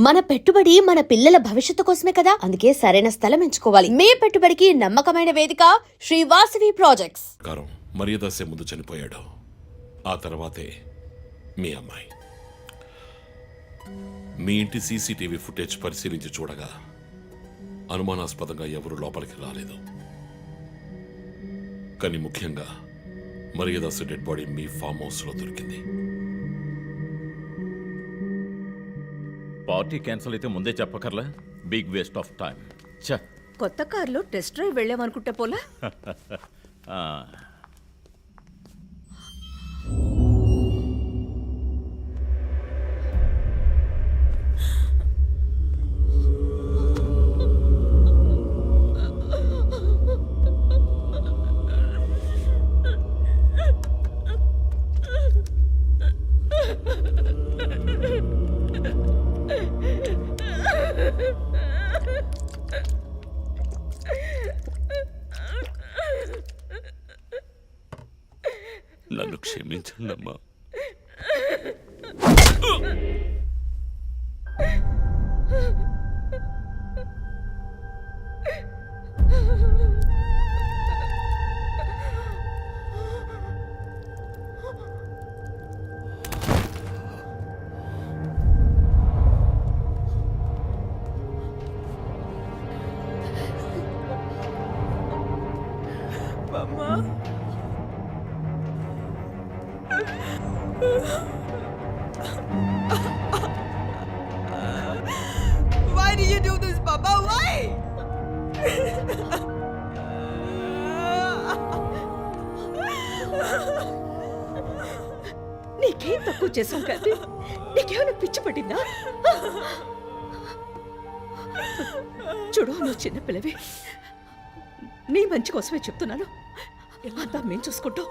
మన పెట్టుబడి మన పిల్లల భవిష్యత్తు కోసమే కదా, అందుకే సరైన స్థలం ఎంచుకోవాలి. మీ పెట్టుబడికి నమ్మకమైన వేదిక శ్రీ వాసవి ప్రాజెక్ట్స్. మర్యాదసే ముందు చనిపోయాడు, ఆ తర్వాతే మీ అమ్మాయి. మీ ఇంటి సీసీటీవీ ఫుటేజ్ పరిశీలించి చూడగా అనుమానాస్పదంగా ఎవరు లోపలికి రాలేదు. కానీ ముఖ్యంగా మర్యాదసు డెడ్ బాడీ మీ ఫామ్ హౌస్ లో దొరికింది. పార్టీ క్యాన్సిల్ అయితే ముందే చెప్పకర్లా, బిగ్ వేస్ట్ ఆఫ్ టైం. కొత్త కారులో టెస్ట్ డ్రైవ్ వెళ్ళామనుకుంటే పోలా. నన్ను క్షమించండమ్మా. Why do you do this, Papa? Why? నీకేం తక్కువ చేశాం కాదు, నీకేమైనా పిచ్చి పట్టిందా? చూడు, నువ్వు చిన్నపిల్లవి, నీ మంచి కోసమే చెప్తున్నాను. అంతా మేము చూసుకుంటాం.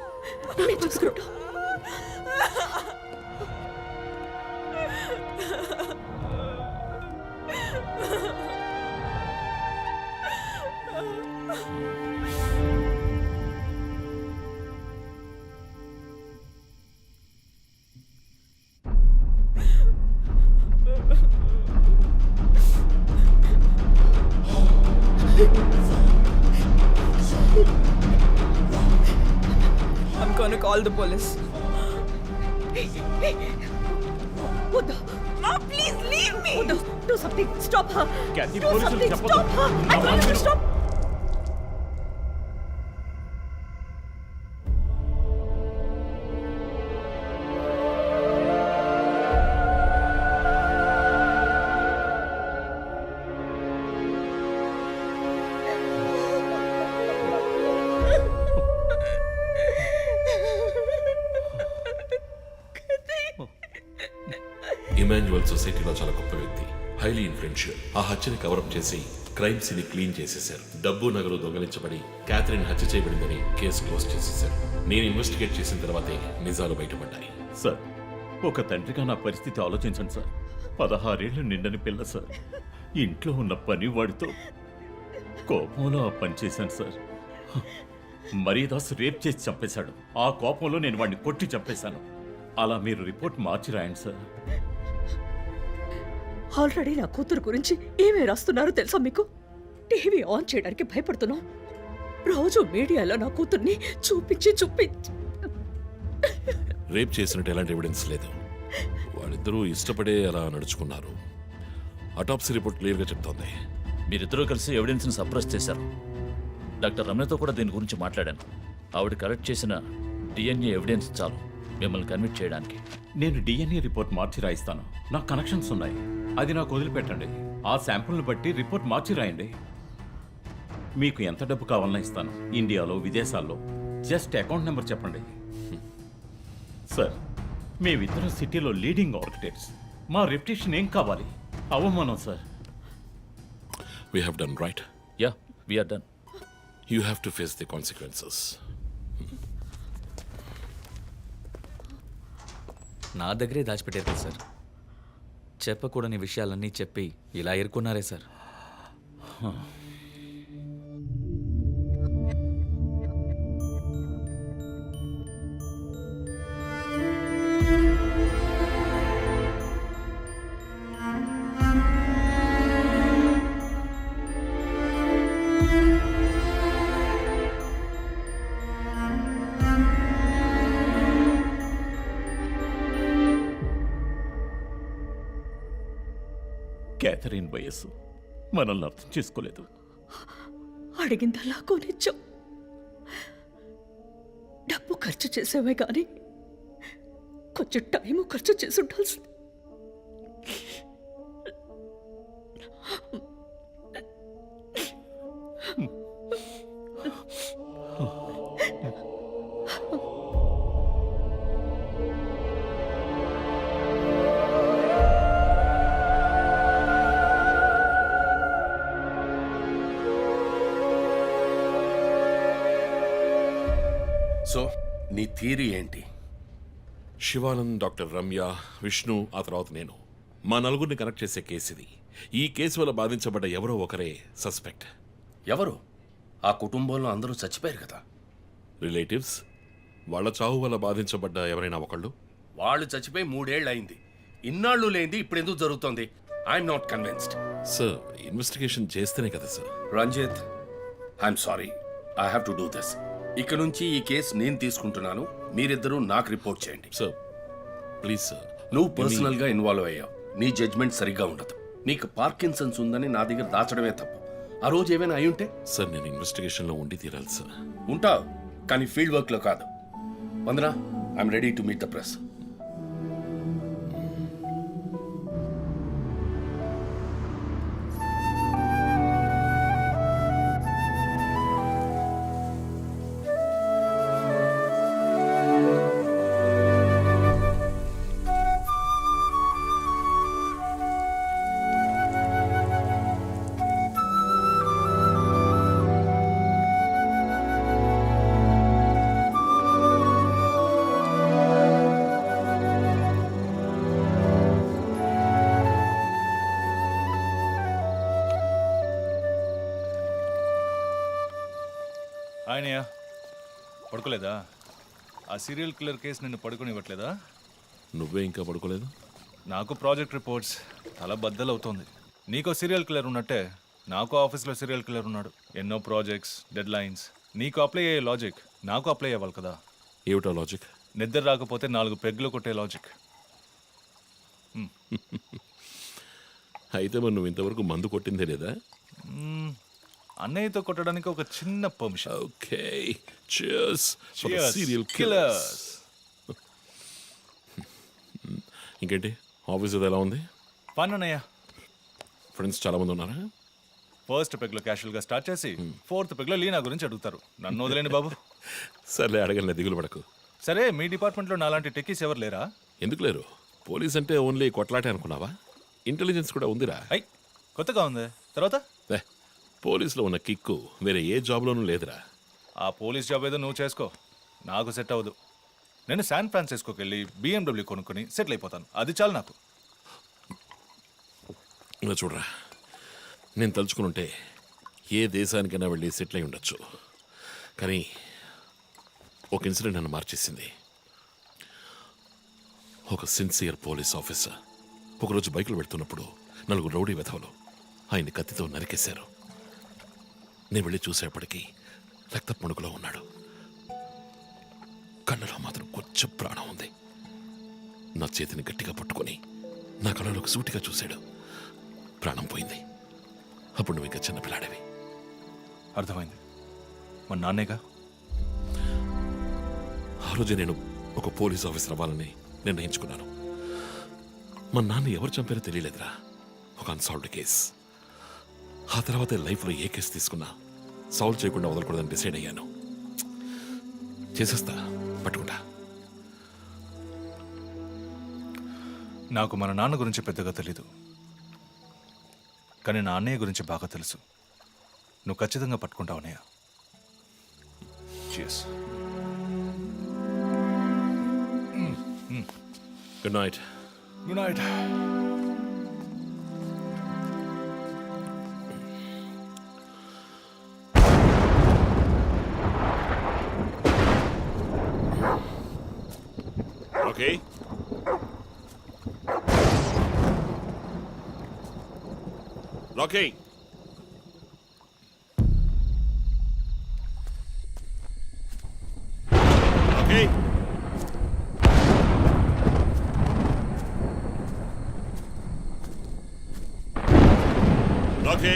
I'm gonna call the police. వద్దు. No, please leave me. వద్దు. Do something. Stop her. Kathy, Do పోలీసులకు something. చెప్పొద్దు. Stop her. I told you to stop. Emmanuel సొసైటీలో చాలా గొప్ప వ్యక్తి, హైలీ ఇన్ఫ్లుయెన్షియల్. ఆ హత్యని కవరప్ చేసి క్రైమ్ సీన్ క్లీన్ చేసేశారు. డబ్బు నగలు దొంగలించబడి క్యాథరిన్ హత్య చేయబడిందని కేసు క్లోజ్ చేసేశారు. నేను ఇన్వెస్టిగేట్ చేసిన తర్వాతే నిజాలు బయటపడ్డాయి. సార్, ఒక తండ్రిగా నా పరిస్థితి ఆలోచించండి సార్. 16 ఏళ్ళు నిండని పిల్ల సార్. ఇంట్లో ఉన్న పని వాడితో కోపంలో ఆ పని చేశాను సార్. మరీదాస్ రేప్ చేసి చంపేశాడు. ఆ కోపంలో నేను వాడిని కొట్టి చంపేశాను. అలా మీరు రిపోర్ట్ మార్చి రాయండి సార్. ఆల్రెడీ నా కూతురు గురించి ఏమేమి రాస్తున్నారో తెలుసా మీకు? టీవీ ఆన్ చేయడానికి భయపడుతున్నాం. రోజు మీడియాలో నా కూతుర్ని చూపించి రేప్ చేసినట్టు ఎలాంటి ఎవిడెన్స్ లేదు. వాళ్ళిద్దరూ ఇష్టపడే అలా నడుచుకున్నారు. అటాప్సీ రిపోర్ట్ క్లియర్గా చెప్తోంది. మీరిద్దరూ కలిసి ఎవిడెన్స్ని సప్రెస్ చేశారు. డాక్టర్ రమ్యతో కూడా దీని గురించి మాట్లాడాను. ఆవిడ కలెక్ట్ చేసిన డిఎన్ఏ ఎవిడెన్స్ చాలు మిమ్మల్ని కన్విట్ చేయడానికి. నేను డిఎన్ఏ రిపోర్ట్ మార్చి రాయిస్తాను. నాకు కనెక్షన్స్ ఉన్నాయి. అది నాకు వదిలిపెట్టండి. ఆ శాంపుల్ని బట్టి రిపోర్ట్ మార్చి రాయండి. మీకు ఎంత డబ్బు కావాలన్నా ఇస్తాను. ఇండియాలో, విదేశాల్లో. జస్ట్ అకౌంట్ నెంబర్ చెప్పండి. సార్, మేమిద్దరం సిటీలో లీడింగ్ ఆర్కిటెక్ట్స్. మా రెప్యుటేషన్ ఏం కావాలి? అవమానం sir. We have done right. Yeah, we are done. You have to face the consequences. నా దగ్గరే దాచిపెట్టారు కదా సార్. చెప్పకూడని విషయాలన్నీ చెప్పి ఇలా ఇరుక్కున్నారే సార్. క్యాథరిన్ వయస్సు మనల్ని అర్థం చేసుకోలేదు. అడిగిందల్లా కొనిచ్చాం. డబ్బు ఖర్చు చేసామే కానీ కొంచెం టైము ఖర్చు చేసి ఉండాల్సింది. సో నీ థియరీ ఏంటి? శివానంద్, డాక్టర్ రమ్య, విష్ణు, ఆ తర్వాత నేను, మా నలుగురిని కనెక్ట్ చేసే కేసు ఇది. ఈ కేసు వల్ల బాధించబడ్డ ఎవరో ఒకరే సస్పెక్ట్. ఎవరు? ఆ కుటుంబంలో అందరూ చచ్చిపోయారు కదా. రిలేటివ్స్, వాళ్ళ చావు వల్ల బాధించబడ్డ ఎవరైనా ఒకళ్ళు. వాళ్ళు చచ్చిపోయి 3 ఏళ్ళు అయింది. ఇన్నాళ్ళు లేనిది ఇప్పుడు ఎందుకు జరుగుతోంది? I'm not convinced. Sir, investigation చేస్తేనే కదా sir. Ranjit, I'm sorry, I have to do this. ఇక నుంచి ఈ కేసు నేను తీసుకుంటున్నాను. మీరిద్దరూ నాకు రిపోర్ట్ చేయండి. Sir please sir. నువ్వు పర్సనల్ గా ఇన్వాల్వ్ అయ్యావు. నీ జడ్జ్మెంట్ సరిగ్గా ఉండదు. నీకు పార్కిన్సన్స్ ఉందని నా దగ్గర దాచడమే తప్పు. ఆ రోజు ఏమైనా అయి ఉంటే? సార్, నేను ఇన్వెస్టిగేషన్లో ఉండి తీరాలి సార్. ఉంటావు, కానీ ఫీల్డ్ వర్క్ లో కాదు. Vandana, I'm ready to meet the press. ఆయనయ్య పడుకోలేదా? ఆ సీరియల్ కిల్లర్ కేసు నిన్ను పడుకోనివ్వట్లేదా? నువ్వే ఇంకా పడుకోలేదు? నాకు ప్రాజెక్ట్ రిపోర్ట్స్ తల బద్దలవుతోంది. నీకో సీరియల్ కిల్లర్ ఉన్నట్టే నాకు ఆఫీస్లో సీరియల్ కిల్లర్ ఉన్నాడు. ఎన్నో ప్రాజెక్ట్స్, డెడ్ లైన్స్. నీకు అప్లై అయ్యే లాజిక్ నాకు అప్లై అవ్వాలి కదా. ఏమిటా లాజిక్? నిద్ర రాకపోతే 4 పెగ్గులు కొట్టే లాజిక్. అయితే మరి నువ్వు ఇంతవరకు మందు కొట్టిందే లేదా? అన్నయ్యతో కొట్టడానికి ఒక చిన్న permission. Okay, cheers for the Cheers, serial killers. killers. ఇంకేంటి, ఆఫీస్ అది ఎలా ఉంది? ఫన్ అన్నయ్య. ఫ్రెండ్స్ చాలా మంది ఉన్నారా? ఫస్ట్ పెగ్లో క్యాషువల్గా స్టార్ట్ చేసి 4th పెగ్లో లీనా గురించి అడుగుతారు. నన్ను వదిలేండి బాబు. సర్లే, అడగలే, దిగులు పడకు. సరే, మీ డిపార్ట్మెంట్లో నాలాంటి టెక్కీస్ ఎవరు లేరా? ఎందుకు లేరు? పోలీస్ అంటే ఓన్లీ కొట్లాటే అనుకున్నావా? ఇంటెలిజెన్స్ కూడా ఉందిరా. ఐ కొత్తగా ఉంది. తర్వాత ఏ, పోలీసులో ఉన్న కిక్కు వేరే ఏ జాబ్లోనూ లేదురా. ఆ పోలీస్ జాబ్ ఏదో నువ్వు చేసుకో, నాకు సెట్ అవ్వదు. నేను శాన్ ఫ్రాన్సిస్కోకి వెళ్ళి BMW కొనుక్కొని సెటిల్ అయిపోతాను. అది చాలు నాకు. ఇలా చూడరా, నేను తలుచుకుని ఉంటే ఏ దేశానికైనా వెళ్ళి సెటిల్ అయి ఉండొచ్చు. కానీ ఒక ఇన్సిడెంట్ నన్ను మార్చేసింది. ఒక సిన్సియర్ పోలీస్ ఆఫీసర్ ఒకరోజు బైకులు పెడుతున్నప్పుడు 4 రౌడీ వెధవలు ఆయన్ని కత్తితో నరికేశారు. నేను వెళ్ళి చూసేప్పటికీ రక్త మణుకులో ఉన్నాడు. కళ్ళలో మాత్రం కొంచెం ప్రాణం ఉంది. నా చేతిని గట్టిగా పట్టుకొని నా కళ్ళలోకి సూటిగా చూశాడు. ప్రాణం పోయింది. అప్పుడు నువ్వు ఇంకా చిన్నపిల్లాడేవి. అర్థమైంది. మా నాన్నేగా. ఆ రోజే నేను ఒక పోలీస్ ఆఫీసర్ అవ్వాలని నిర్ణయించుకున్నాను. మా నాన్న ఎవరు చంపారో తెలియలేదురా. ఒక అన్సాల్వ్డ్ కేస్. ఆ తర్వాత లైఫ్లో ఏ కేసు తీసుకున్నా సాల్వ్ చేయకుండా వదలకూడదని డిసైడ్ అయ్యాను. చేసేస్తా, పట్టుకుంటా. నాకు మన నాన్న గురించి పెద్దగా తెలీదు, కానీ నా అన్నయ్య గురించి బాగా తెలుసు. నువ్వు ఖచ్చితంగా పట్టుకుంటావు అన్నయ్య. Cheers. Good night. Good night. Okay, Rocky. Okay. Rocky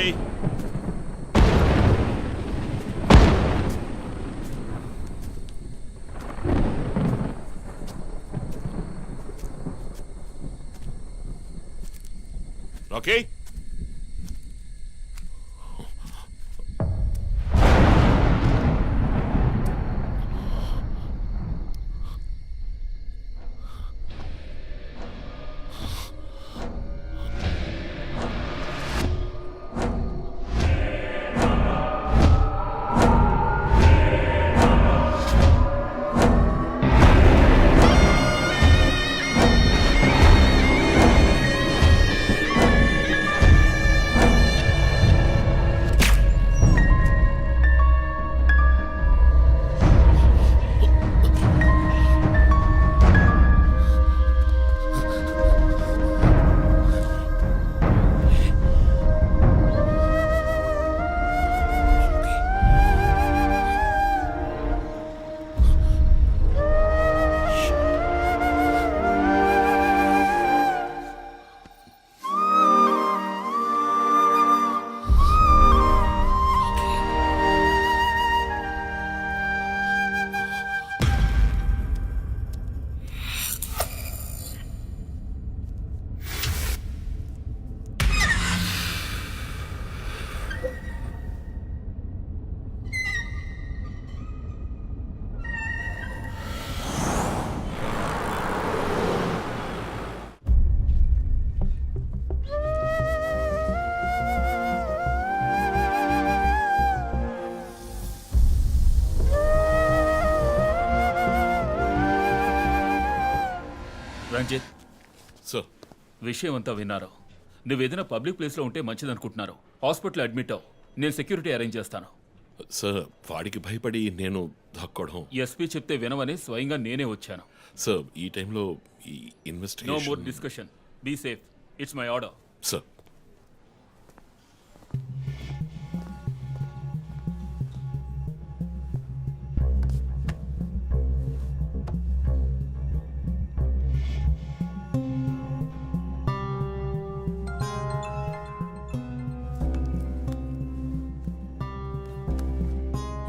Rocky Ranjit, sir విషయం అంతా విన్నారు. నువ్వు ఏదైనా పబ్లిక్ ప్లేస్లో ఉంటే మంచిదనుకుంటున్నారు. హాస్పిటల్ అడ్మిట్ అవ్వు. నేను సెక్యూరిటీ అరేంజ్ చేస్తాను. సార్ వాడికి భయపడి నేను దాక్కోవడం. ఎస్పీ చెప్తే వినవని స్వయంగా నేనే వచ్చాను. సార్ ఈ టైంలో ఈ no more investigation. Discussion. Be safe. It's my order. Sir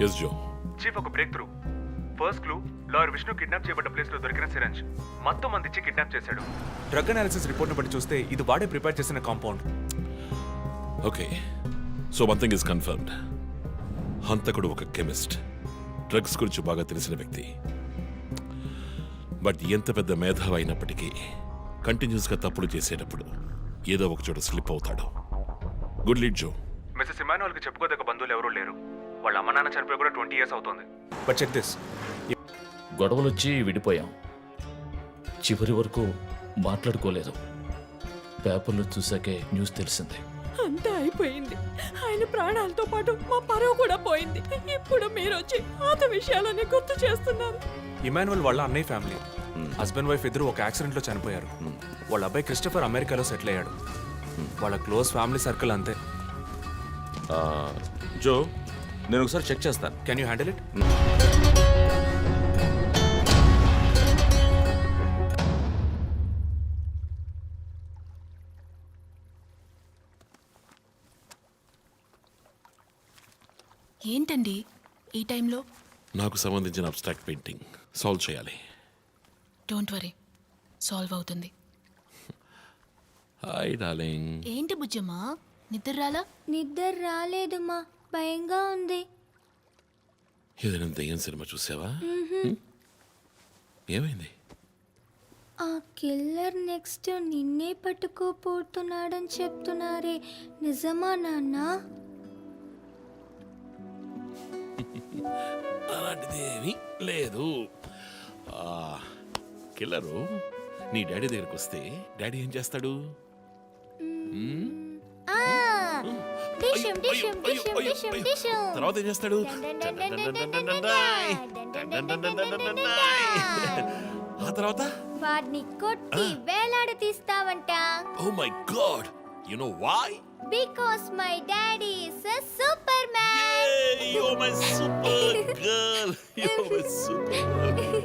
yes జో. చీఫ్, ఒక breakthrough. First clue, lawyer Vishnu kidnap చేయబడ్డ ప్లేస్ లో దొరికిన సిరంజ్ మొత్తం అందించి కిడ్నాప్ చేశాడు. డ్రగ్ అనాలిసిస్ రిపోర్ట్ బట్టి చూస్తే ఇది వాడే ప్రిపేర్ చేసిన compound. Okay, so one thing is confirmed. హంతకుడు ఒక కెమిస్ట్, డ్రగ్స్ గురించి బాగా తెలిసిన వ్యక్తి. బట్ ఎంత పెద్ద మేధావి అయినప్పటికీ కంటిన్యూస్గా తప్పులు చేసేటప్పుడు ఏదో ఒక చోట స్లిప్ అవుతాడు. గుడ్ లీడ్ జో. మిస్సెస్ ఇమానువల్ కి చెప్పుకోదగ్గ బంధువులు ఎవరూ లేరు. వాళ్ళ అమ్మ నాన్న చనిపోయి కూడా 20 years అవుతుంది. But check this. గొడవలు వచ్చి విడిపోయాం. చివరి వరకు మాట్లాడుకోలేదు. పేపర్లో చూసాకే న్యూస్ తెలిసింది. అంతా అయిపోయింది. ఆయన ప్రాణాలతో పాటు మా పరువు కూడా పోయింది. ఇప్పుడు మీరు వచ్చి పాత విషయాలని గుర్తు చేస్తున్నారు. ఇమానువల్ వాళ్ళ అన్నయ్య ఫ్యామిలీ, హస్బెండ్ వైఫ్ ఇద్దరు ఒక యాక్సిడెంట్ లో చనిపోయారు. వాళ్ళ అబ్బాయి క్రిస్టఫర్ అమెరికాలో సెటిల్ అయ్యాడు. వాళ్ళ క్లోజ్ ఫ్యామిలీ సర్కిల్ అంతే. జో, నేను ఒకసారి చెక్ చేస్తాను. Can you handle it? ఏంటండి ఈ టైంలో? నాకు సంబంధించిన అబ్స్ట్రాక్ట్ పెయింటింగ్ సాల్వ్ చేయాలి. డోంట్ వరీ, సాల్వ్ అవుతుంది. Hi darling. ఏంటి బుజ్జమ్మా, నిద్ర రాలా? నిద్ర రాలేదమ్మా, భయంగా ఉంది. ఏదైనా దయ్యం సినిమా చూసావా? ఏమైంది? ఆ కిల్లర్ నెక్స్ట్ నిన్నే పట్టుకోపోతున్నాడని చెప్తున్నారే, నిజమా నాన్న? అలాంటిదేమీ లేదు. కిల్లరు నీ డాడీ దగ్గరికి వస్తే డాడీ ఏం చేస్తాడు? డిషుం డిషుం డిషుం డిషుం డిషుం. తర్వాత ఏం చేస్తాడు? ఆ తర్వాత వాడిని కొట్టి వేలాడ తీస్తావంట. Oh my God, you know why? Because my daddy is a super man. You're my super girl. You're my super girl.